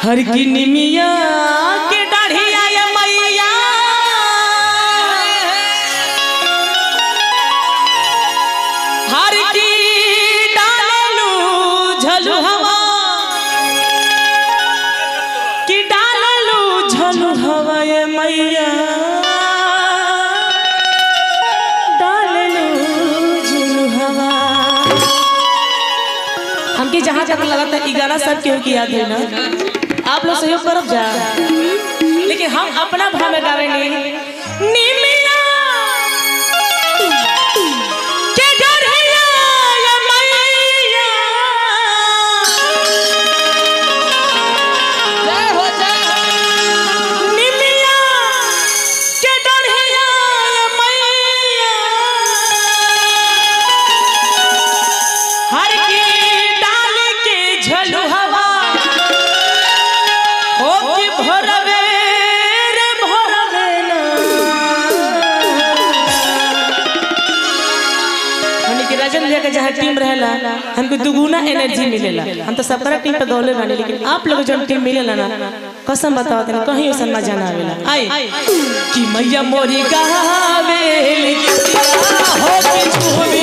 हर की निमिया के डाढ़िया या मैया हर की डालू झलू हवा की डालू झलू हवा ये मैया डालू झलू हवा। हमके जहाँ जहाँ लगा था 11 सब क्यों की याद है ना, आप लोग सहयोग करब जा, लेकिन हम अपना भाव में गावे नहीं। निमिया के डढ़िया या मैया जय हो निमिया के डढ़िया या मैया हर की डाल के झलू हवा जहाँ टीम रहेला हमको दुगुना एनर्जी मिलेला। हम तो सबका टीम पे दौड़े बानी, लेकिन आप लोग जो टीम मिलेला ना कसम बताओ तनी कहीं ऐसा मजा ना आवेला। आई कि मैया मोरी गावेली हो के छुबी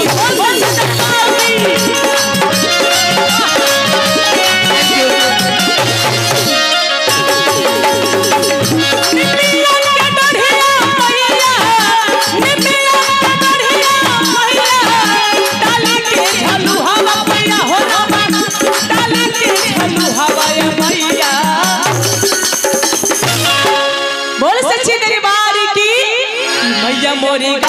मोरी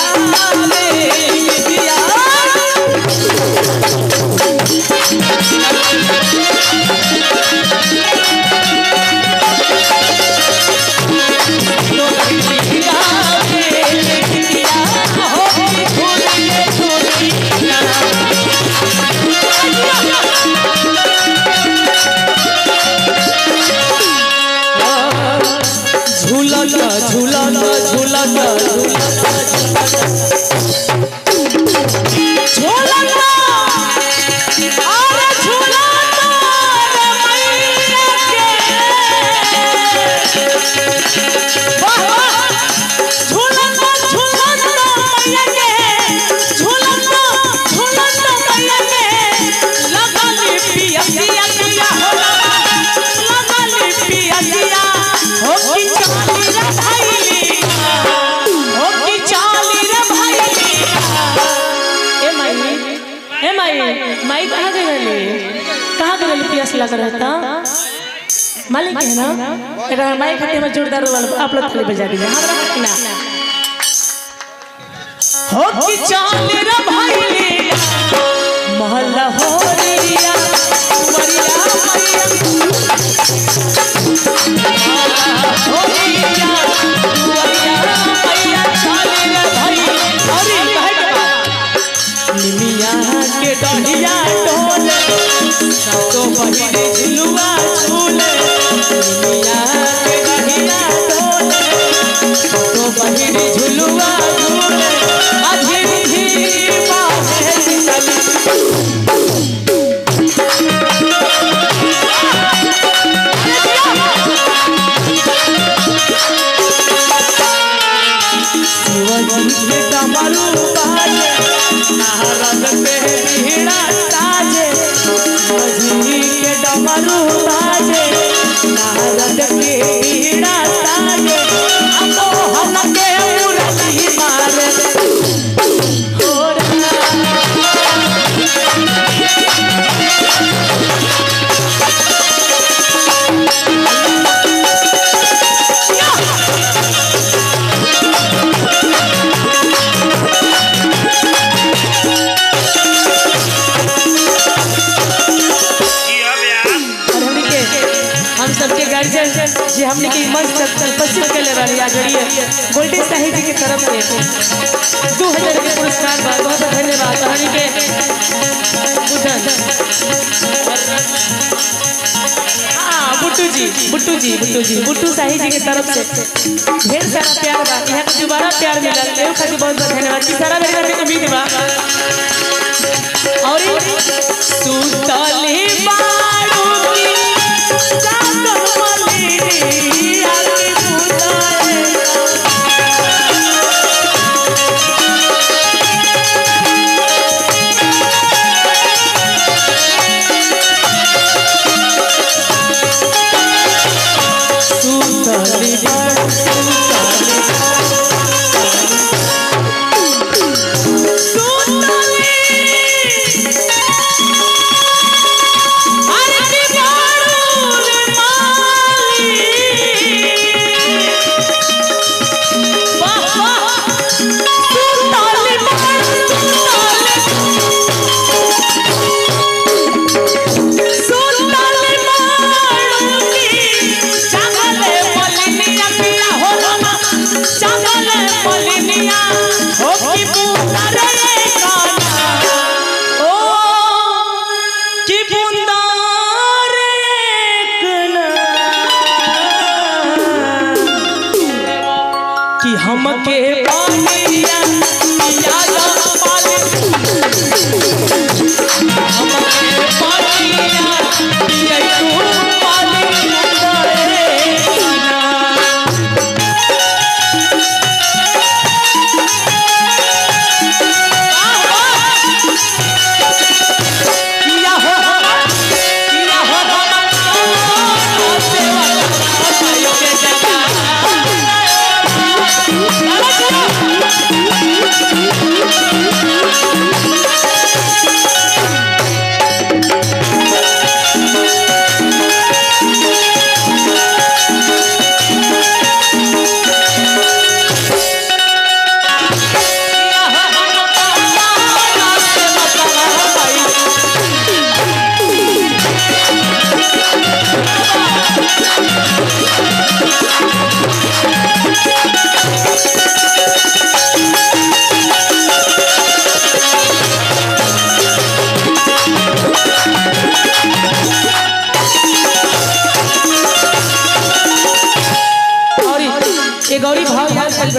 माई कहाँ गए पियास लग रहता मालिक है ना, अगर माई खाते में जोरदार आप लोग खाली बजा दीजिए हो कि चाल रे भाई मोहल्ला हो रिया मरिया हो रिया मरिया चाल रे भाई अरे कहे के निमिया के डढ़िया डोले तो बहिरे झुलुआ झूले निमिया के डढ़िया डोले तो बहिरे झुलुआ झूले अधीर धीर बाहे चली शिवजी के डमरू बाजे नारद पे भीड़ा ताजे शिवजी के डमरू बाजे नारद के भीड़ा ताजे मोहन के मुरली मारे जी हमने की मंच उपस्थित कर ले रही आजड़िए गोल्डन साहिब जी की तरफ से 2000 के पुरस्कार बहुत बहुत धन्यवाद। हमारी के बुट्टू साहिब जी की तरफ से ढेर सारा प्यार बा, यहाँ पे दोबारा प्यार मिला देव खातिर बहुत बहुत धन्यवाद। सारा मेरे में उम्मीद बा और सुतली बाड़ू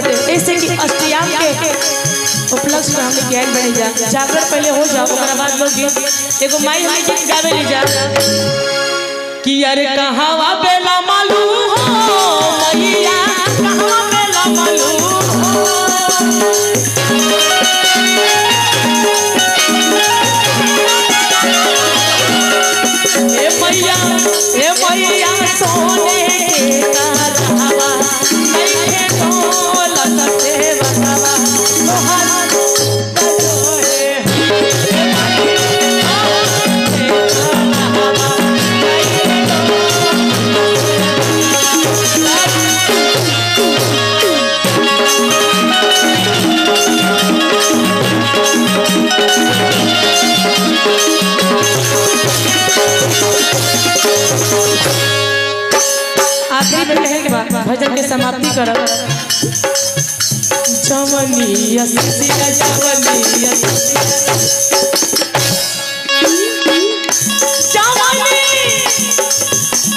बटे ऐसे कि अष्टयाम के उपलक्ष्य में हमने गैर बनी जा जागरण पहले हो जाओ ओकरा बाद लोग गीत एगो माई हमें गीत गावे ली जा कि अरे कहावा बेला मालूम हो मैया कहावा बेला मालूम ए मैया सोने के कहवा नहीं ढोलक से बसवा लोहार भजन के समाप्ति करब जवनिया सिया जवनिया जवनी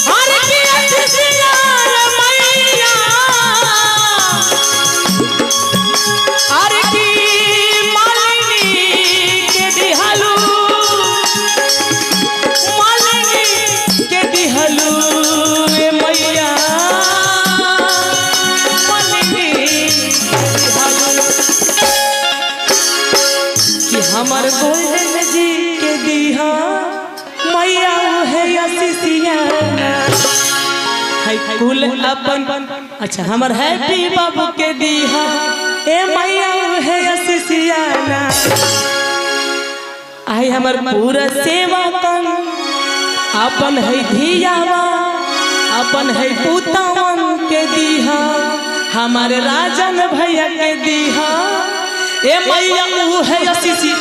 हर की सिया मैया हर की मालिनी के दिहलू मालिनी के दिहलू मैया हमार गोल्डन जी के दीहा मैया है असिसियाना है कुल अपन अच्छा हमार हैप्पी बाबू के दीहा ए मैया है असिसियाना आई हमार पूरा सेवा कन अपन है धियावा अपन है पुतावन के दीहा हमारे राजन भैया के दीहा ए मैया ऊ है असिसी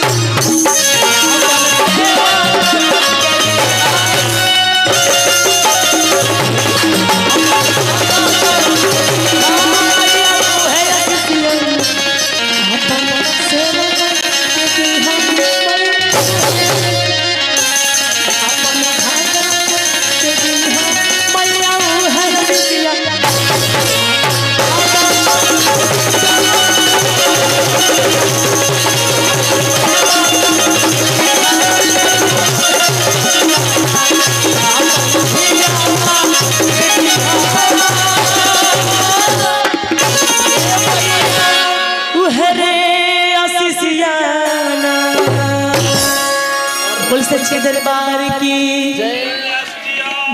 सच्चे दरबार की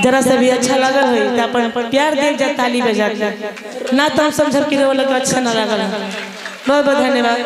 जरा सा भी अच्छा लगा है तो अपन प्यार दे जा ताली बजा के ना तो हम समझब कि वो लगा अच्छा ना लगा बहुत बहुत धन्यवाद।